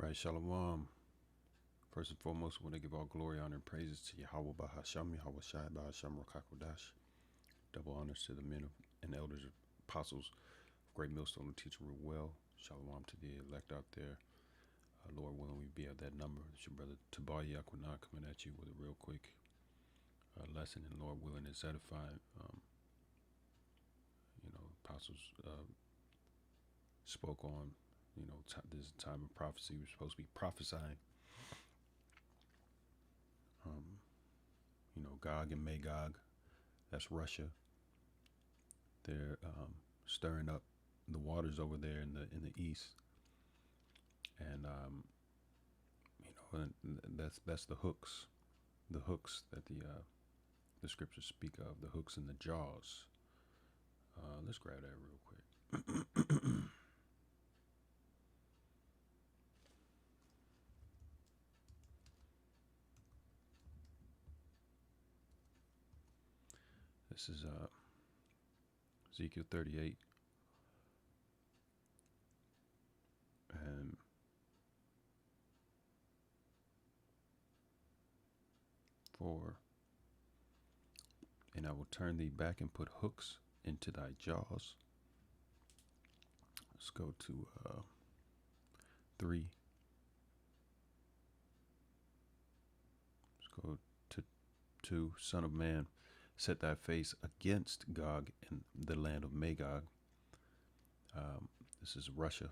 Right, Shalom. First and foremost, I want to give all glory, honor, and praises to Yahweh Bahasham, Yahweh Shai Bahasham Rakakodash. Double honors to the men and elders, apostles of Great Millstone who teach and rule well. Shalom to the elect out there. Lord willing, we be of that number. It's your brother Tabar Yaquinah coming at you with a real quick lesson, and Lord willing, it's edifying. Apostles spoke on, this time of prophecy. We're supposed to be prophesying. Gog and Magog, that's Russia. They're stirring up the waters over there in the east, and that's the hooks that the scriptures speak of, the hooks and the jaws. Let's grab that real quick. This is Ezekiel 38 and 4. And I will turn thee back and put hooks into thy jaws. Let's go to 3. Let's go to 2. Son of man, set thy face against Gog and the land of Magog. This is Russia,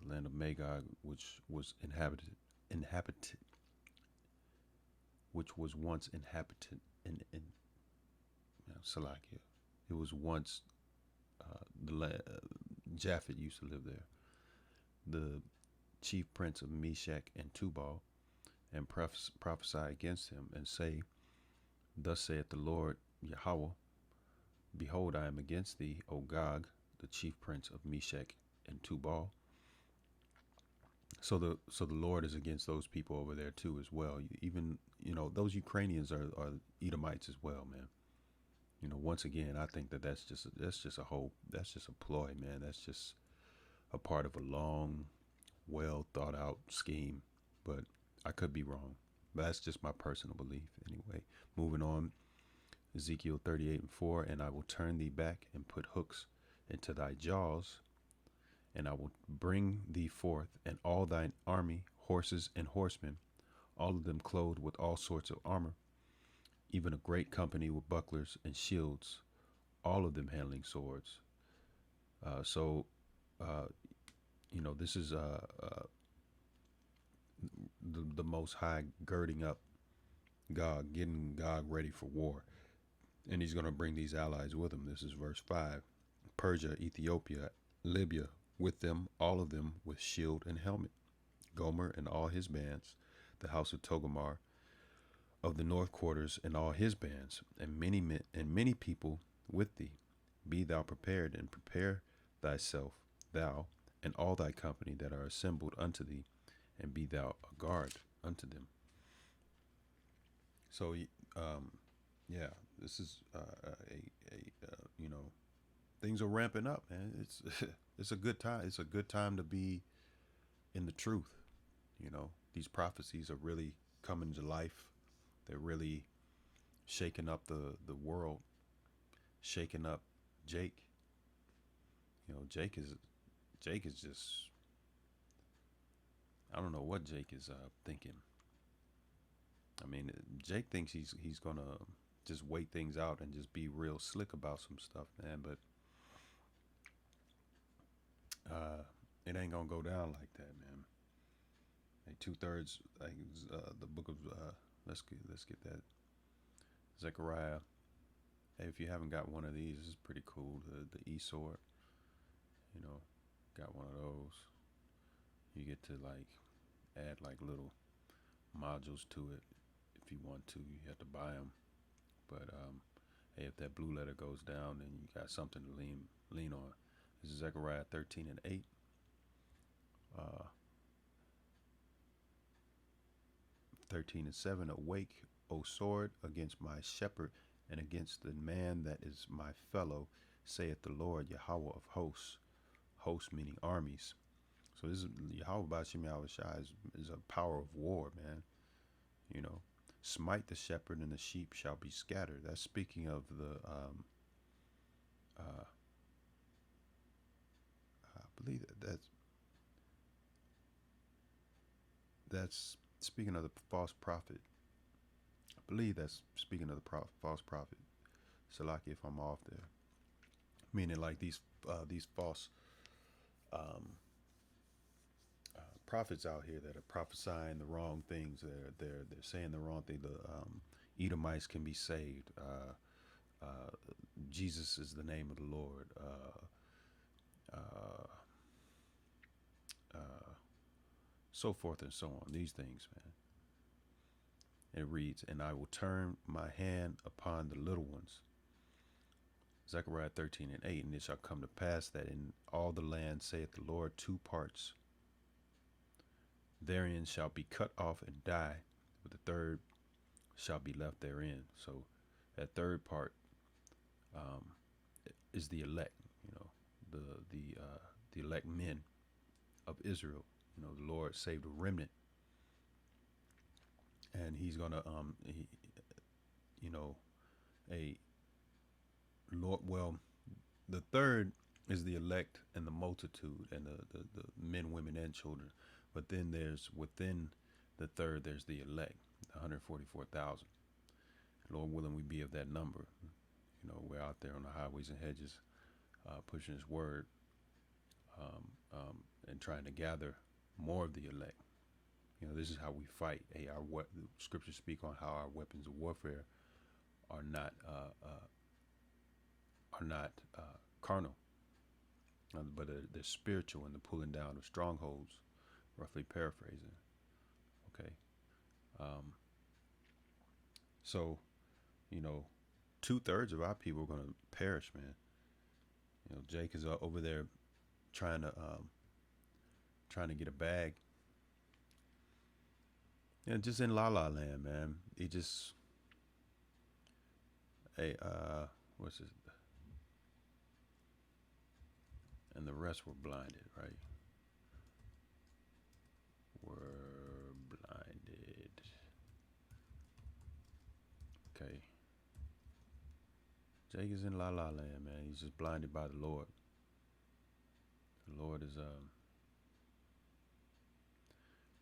land of Magog, which was inhabited, which was once inhabited in Salakia. It was once Japhet used to live there. The chief prince of Meshach and Tubal, and prophesy against him, and say, Thus saith the Lord Yahweh, Behold, I am against thee, O Gog, the chief prince of Meshach and Tubal. So the Lord is against those people over there too as well. Even those Ukrainians are Edomites as well, man. Once again, I think that's just a ploy, man. That's just a part of a long, well thought out scheme. But I could be wrong. But that's just my personal belief anyway. Moving on, Ezekiel 38 and 4, and I will turn thee back and put hooks into thy jaws, and I will bring thee forth, and all thine army, horses and horsemen, all of them clothed with all sorts of armor, even a great company with bucklers and shields, all of them handling swords. This is the Most High girding up Gog, getting Gog ready for war. And he's going to bring these allies with him. This is verse 5. Persia, Ethiopia, Libya, with them, all of them with shield and helmet. Gomer and all his bands, the house of Togomar, of the north quarters and all his bands, and many people with thee. Be thou prepared, and prepare thyself, thou and all thy company that are assembled unto thee, and be thou a guard unto them. So, this is things are ramping up, man. It's a good time. It's a good time to be in the truth. These prophecies are really coming to life. They're really shaking up the world, shaking up Jake. Jake is just, I don't know what Jake is thinking. I mean, Jake thinks he's gonna just wait things out and just be real slick about some stuff, man. But it ain't gonna go down like that, man. Like 2/3, like the book of let's get that Zechariah. Hey, if you haven't got one of these, this is pretty cool. The e-sword, got one of those. You get to like add like little modules to it if you want to. You have to buy them, but hey, if that blue letter goes down, then you got something to lean on. This is Zechariah 13 and 8. 13 and 7. Awake, O sword, against my shepherd, and against the man that is my fellow, saith the Lord Yahweh of hosts. Hosts meaning armies. So this is Yahweh Bashim Yahweh Shai is a power of war, man. You know, smite the shepherd and the sheep shall be scattered. That's speaking of the, uh, I believe that's speaking of the false prophet. I believe that's speaking of the false prophet. Salaki, if I'm off there, meaning like these false um, prophets out here that are prophesying the wrong things. They're saying the wrong thing. The Edomites can be saved. Jesus is the name of the Lord. Uh, so forth and so on. These things, man. It reads, "And I will turn my hand upon the little ones." Zechariah 13:8, "And it shall come to pass that in all the land, saith the Lord, two parts therein shall be cut off and die, but the third shall be left therein." So that third part is the elect, the elect men of Israel. The Lord saved a remnant, and He's gonna a Lord. Well, the third is the elect and the multitude, and the men, women, and children. But then there's within the third, there's the elect, 144,000. Lord willing, we be of that number. We're out there on the highways and hedges, pushing His word, and trying to gather more of the elect. This is how we fight. Hey, the scriptures speak on how our weapons of warfare are not carnal, but they're spiritual in the pulling down of strongholds. Roughly paraphrasing. Okay. So, 2/3 of our people are going to perish, man. Jake is over there trying to get a bag. Just in La La Land, man. He just, hey, what's this? And the rest were blinded, right? Were blinded. Okay. Jake is in La La Land, man. He's just blinded by the Lord. The Lord is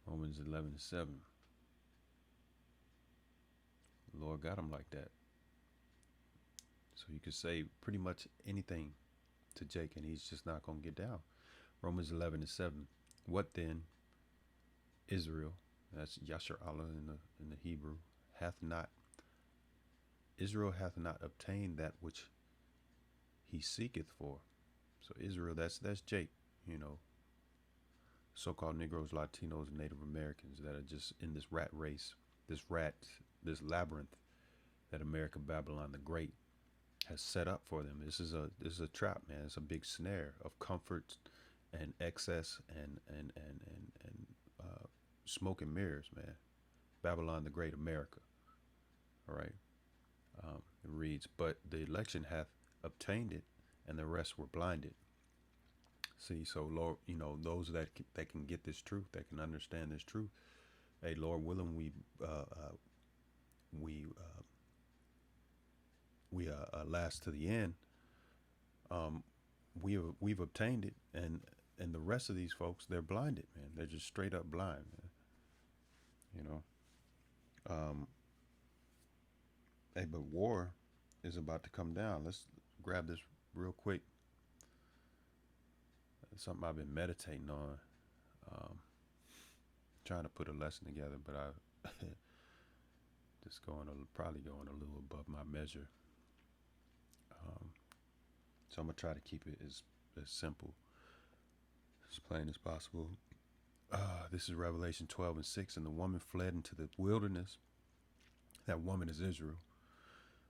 Romans 11:7. The Lord got him like that. So you could say pretty much anything to Jake, and he's just not gonna get down. Romans 11:7. What then, Israel? That's Yasher Allah in the Hebrew. Israel hath not obtained that which he seeketh for. So Israel, that's Jake. So-called Negroes, Latinos, and Native Americans that are just in this rat race, this labyrinth that America, Babylon the Great, has set up for them. This is a trap, man. It's a big snare of comfort and excess and smoke and mirrors, man. Babylon the Great, America. All right. It reads, "But the election hath obtained it, and the rest were blinded." See, so Lord, those that can get this truth, that can understand this truth. Hey, Lord willing, we last to the end. We've obtained it, and the rest of these folks, they're blinded, man. They're just straight up blind, man. Hey, but war is about to come down. Let's grab this real quick. It's something I've been meditating on, trying to put a lesson together, but I just probably going a little above my measure. So I'm gonna try to keep it as simple, as plain as possible. This is Revelation 12:6, "And the woman fled into the wilderness." That woman is Israel.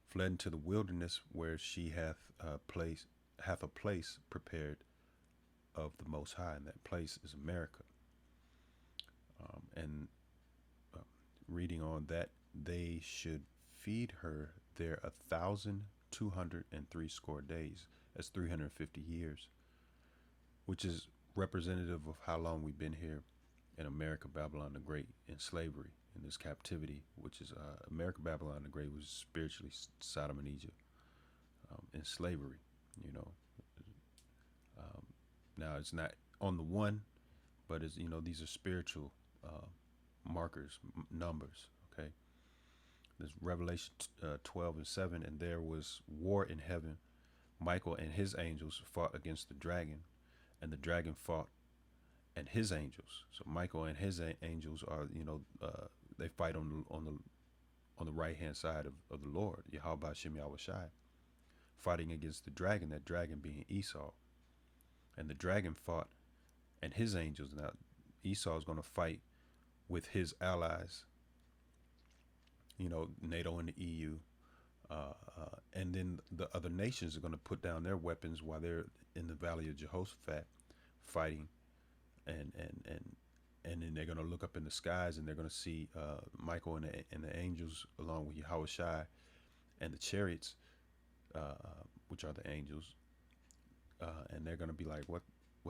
"Fled into the wilderness, where she hath a place prepared of the Most High," and that place is America. And reading on that, "They should feed her there 1,203 score days." That's 350 years, which is representative of how long we've been here in America, Babylon the Great, in slavery, in this captivity, which is America, Babylon the Great was spiritually Sodom and Egypt, in slavery. You know, um, now it's not on the one, but it's, these are spiritual markers, numbers. Okay, there's Revelation 12:7, and there was war in heaven. Michael and his angels fought against the dragon, and the dragon fought and his angels. So Michael and his angels are, they fight on the right hand side of the Lord, Yahweh Shem Yahweh Shai, fighting against the dragon. That dragon being Esau, and the dragon fought and his angels. Now Esau is going to fight with his allies, NATO and the EU, and then the other nations are going to put down their weapons while they're in the valley of Jehoshaphat fighting, and then they're going to look up in the skies and they're going to see Michael and the angels along with Yahweh Shai and the chariots, which are the angels, and they're going to be like, what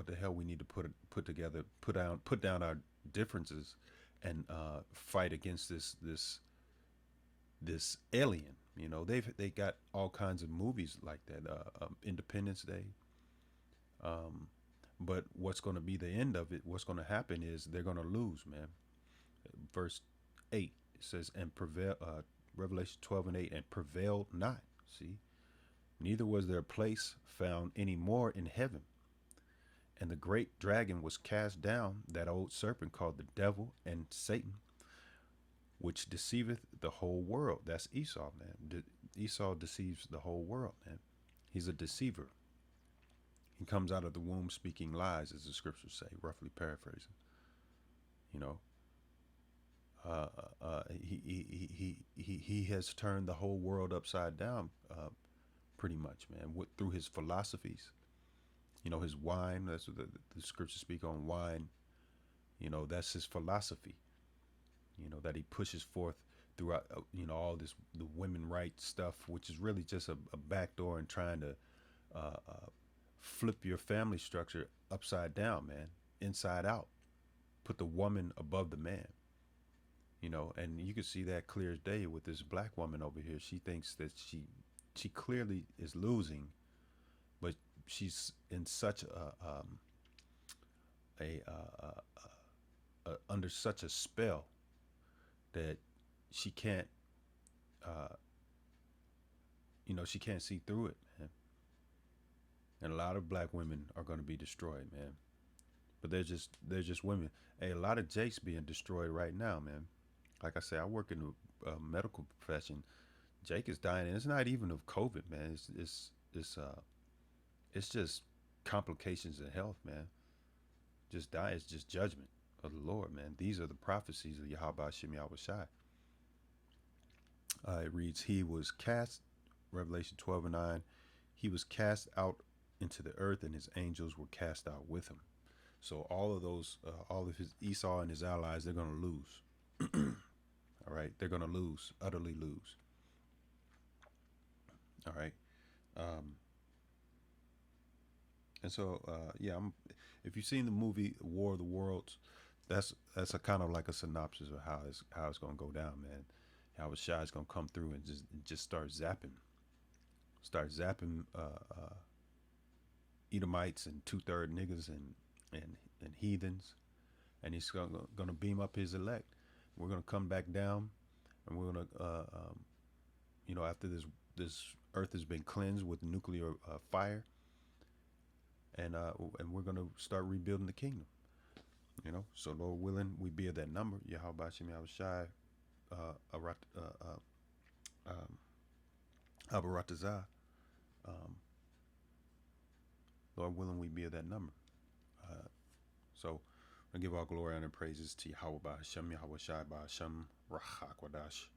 the hell? We need to put together, put down our differences, and fight against this alien. They got all kinds of movies like that. Independence Day. But what's going to be the end of it? What's going to happen is they're going to lose, man. Verse 8, it says, and prevail. Revelation 12:8, and prevailed not. See, neither was there a place found any more in heaven. And the great dragon was cast down, that old serpent called the devil and Satan, which deceiveth the whole world. That's Esau, man. Esau deceives the whole world, man. He's a deceiver. He comes out of the womb speaking lies, as the scriptures say, roughly paraphrasing. He has turned the whole world upside down, pretty much, man, through his philosophies. His wine. That's what the scriptures speak on wine. That's his philosophy. That he pushes forth throughout, all this, the women rights stuff, which is really just a backdoor and trying to flip your family structure upside down, man, inside out. Put the woman above the man. And you can see that clear as day with this black woman over here. She thinks that she clearly is losing, but she's in such under such a spell that she can't, she can't see through it, man. And a lot of black women are going to be destroyed, man. But they're just women. Hey, a lot of Jakes being destroyed right now, man. Like I say, I work in the medical profession. Jake is dying, and it's not even of COVID, man. It's just complications in health, man. Just die. It's just judgment of the Lord, man. These are the prophecies of Yahweh Shem Yahweh Shai. It reads, he was cast, Revelation 12:9, he was cast out into the earth, and his angels were cast out with him. So all of those, all of his Esau and his allies, they're going to lose. All right, they're going to lose, utterly lose. All right. And so, if you've seen the movie War of the Worlds, that's a kind of like a synopsis of how it's going to go down, man. How Shai is going to come through and just start zapping Edomites and 2/3 niggas and heathens, and he's going to beam up his elect. We're going to come back down, and we're going to, after this earth has been cleansed with nuclear fire, and we're going to start rebuilding the kingdom. So Lord willing, we be of that number. Yahweh Shem Yahweh Shai, Abaratazah. Lord willing, we be of that number. So I give all glory and praises to Yahweh Hashem, Yahweh Shai, Hashem, Rachakwadash.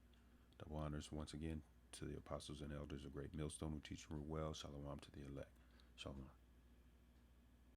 Double honors once again to the apostles and elders of Great Millstone who teach and rule well. Shalom to the elect. Shalom.